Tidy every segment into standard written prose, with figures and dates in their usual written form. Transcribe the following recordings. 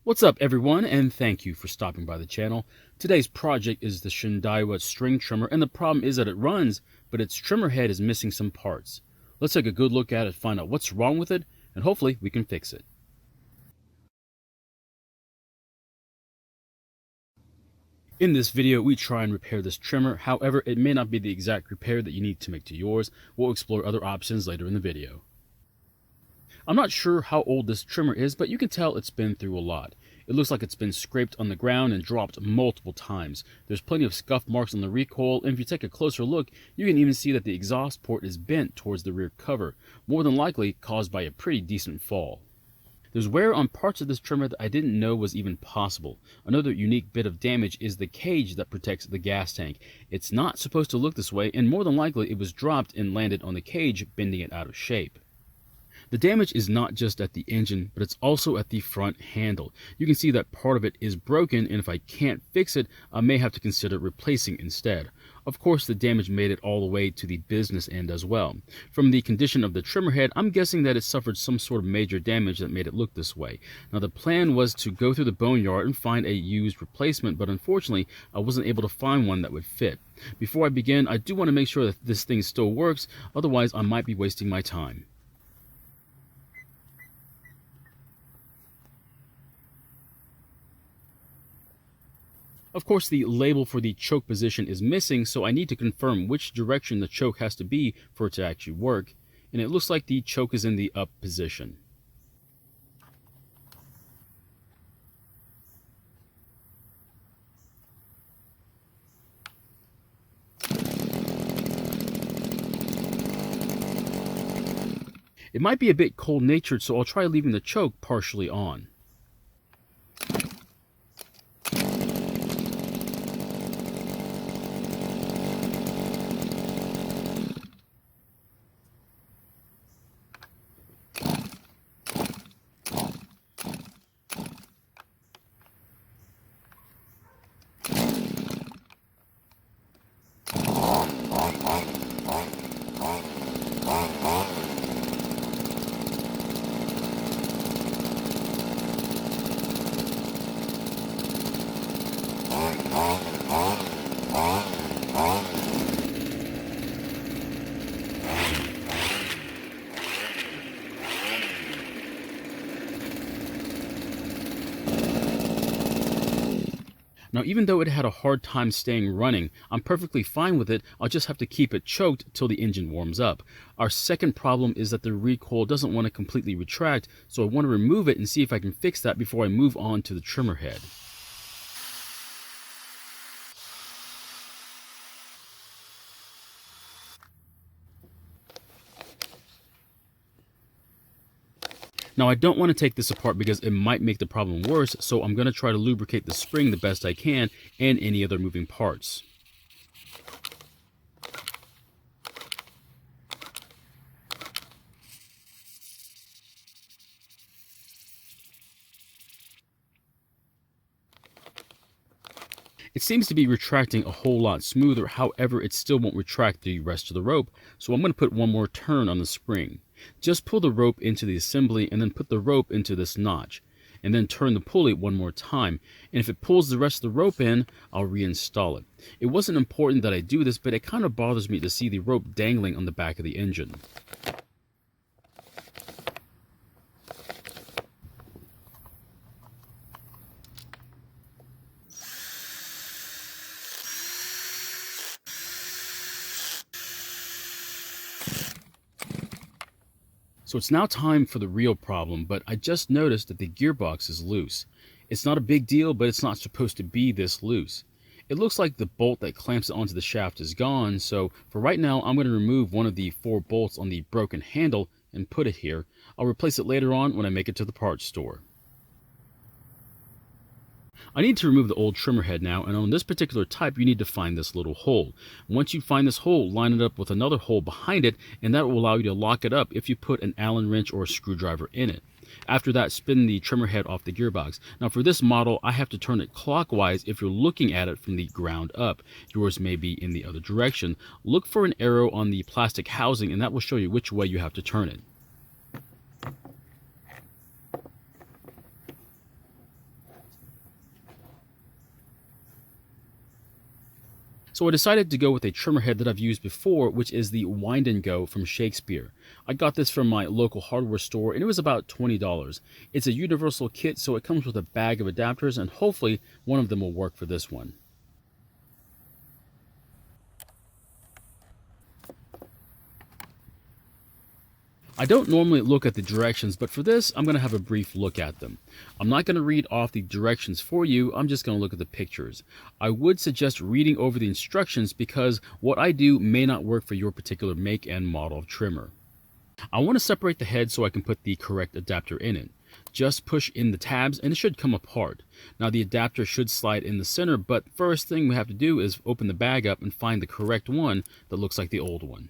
What's up everyone, and thank you for stopping by the channel. Today's project is the Shindaiwa string trimmer, and the problem is that it runs, but its trimmer head is missing some parts. Let's take a good look at it, find out what's wrong with it, and hopefully we can fix it. In this video, we try and repair this trimmer. However, it may not be the exact repair that you need to make to yours. We'll explore other options later in the video. I'm not sure how old this trimmer is, but you can tell it's been through a lot. It looks like it's been scraped on the ground and dropped multiple times. There's plenty of scuff marks on the recoil, and if you take a closer look, you can even see that the exhaust port is bent towards the rear cover, more than likely caused by a pretty decent fall. There's wear on parts of this trimmer that I didn't know was even possible. Another unique bit of damage is the cage that protects the gas tank. It's not supposed to look this way, and more than likely it was dropped and landed on the cage, bending it out of shape. The damage is not just at the engine, but it's also at the front handle. You can see that part of it is broken, and if I can't fix it, I may have to consider replacing instead. Of course, the damage made it all the way to the business end as well. From the condition of the trimmer head, I'm guessing that it suffered some sort of major damage that made it look this way. Now, the plan was to go through the boneyard and find a used replacement, but unfortunately, I wasn't able to find one that would fit. Before I begin, I do want to make sure that this thing still works, otherwise I might be wasting my time. Of course, the label for the choke position is missing, so I need to confirm which direction the choke has to be for it to actually work, and it looks like the choke is in the up position. It might be a bit cold-natured, so I'll try leaving the choke partially on. Now, even though it had a hard time staying running, I'm perfectly fine with it. I'll just have to keep it choked till the engine warms up. Our second problem is that the recoil doesn't want to completely retract, so I want to remove it and see if I can fix that before I move on to the trimmer head. Now, I don't want to take this apart because it might make the problem worse, so I'm going to try to lubricate the spring the best I can and any other moving parts. It seems to be retracting a whole lot smoother, however, it still won't retract the rest of the rope, so I'm going to put one more turn on the spring. Just pull the rope into the assembly and then put the rope into this notch, and then turn the pulley one more time, and if it pulls the rest of the rope in, I'll reinstall it. It wasn't important that I do this, but it kind of bothers me to see the rope dangling on the back of the engine. So it's now time for the real problem, but I just noticed that the gearbox is loose. It's not a big deal, but it's not supposed to be this loose. It looks like the bolt that clamps it onto the shaft is gone, so for right now I'm going to remove one of the 4 bolts on the broken handle and put it here. I'll replace it later on when I make it to the parts store. I need to remove the old trimmer head now, and on this particular type you need to find this little hole. Once you find this hole, line it up with another hole behind it, and that will allow you to lock it up if you put an Allen wrench or a screwdriver in it. After that, spin the trimmer head off the gearbox. Now for this model, I have to turn it clockwise if you're looking at it from the ground up. Yours may be in the other direction. Look for an arrow on the plastic housing, and that will show you which way you have to turn it. So I decided to go with a trimmer head that I've used before, which is the Wind and Go from Shakespeare. I got this from my local hardware store and it was about $20. It's a universal kit, so it comes with a bag of adapters and hopefully one of them will work for this one. I don't normally look at the directions, but for this, I'm going to have a brief look at them. I'm not going to read off the directions for you, I'm just going to look at the pictures. I would suggest reading over the instructions because what I do may not work for your particular make and model of trimmer. I want to separate the head so I can put the correct adapter in it. Just push in the tabs and it should come apart. Now the adapter should slide in the center, but first thing we have to do is open the bag up and find the correct one that looks like the old one.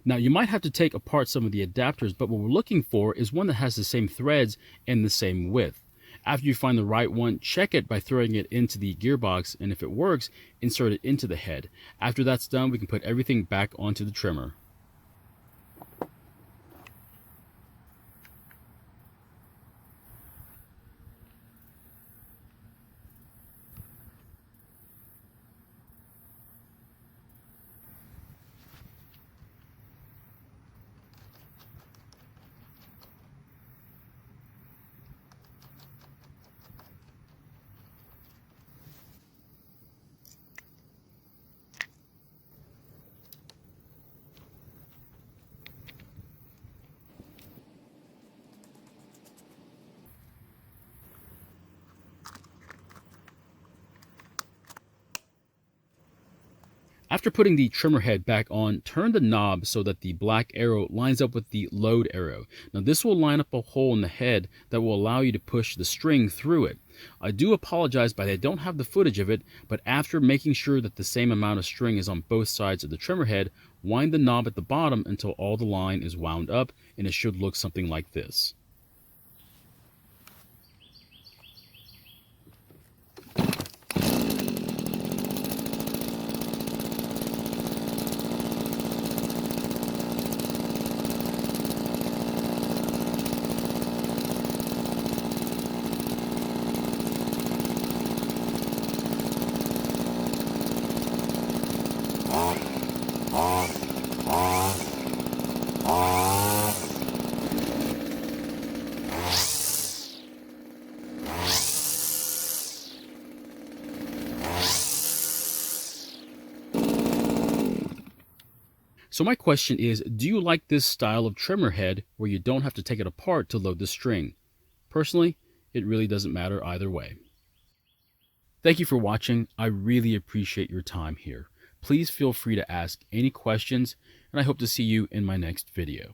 Now you might have to take apart some of the adapters, but what we're looking for is one that has the same threads and the same width. After you find the right one, check it by throwing it into the gearbox, and if it works, insert it into the head. After that's done, we can put everything back onto the trimmer. After putting the trimmer head back on, turn the knob so that the black arrow lines up with the load arrow. Now this will line up a hole in the head that will allow you to push the string through it. I do apologize, but I don't have the footage of it, but after making sure that the same amount of string is on both sides of the trimmer head, wind the knob at the bottom until all the line is wound up, and it should look something like this. So my question is, do you like this style of trimmer head where you don't have to take it apart to load the string? Personally, it really doesn't matter either way. Thank you for watching. I really appreciate your time here. Please feel free to ask any questions, and I hope to see you in my next video.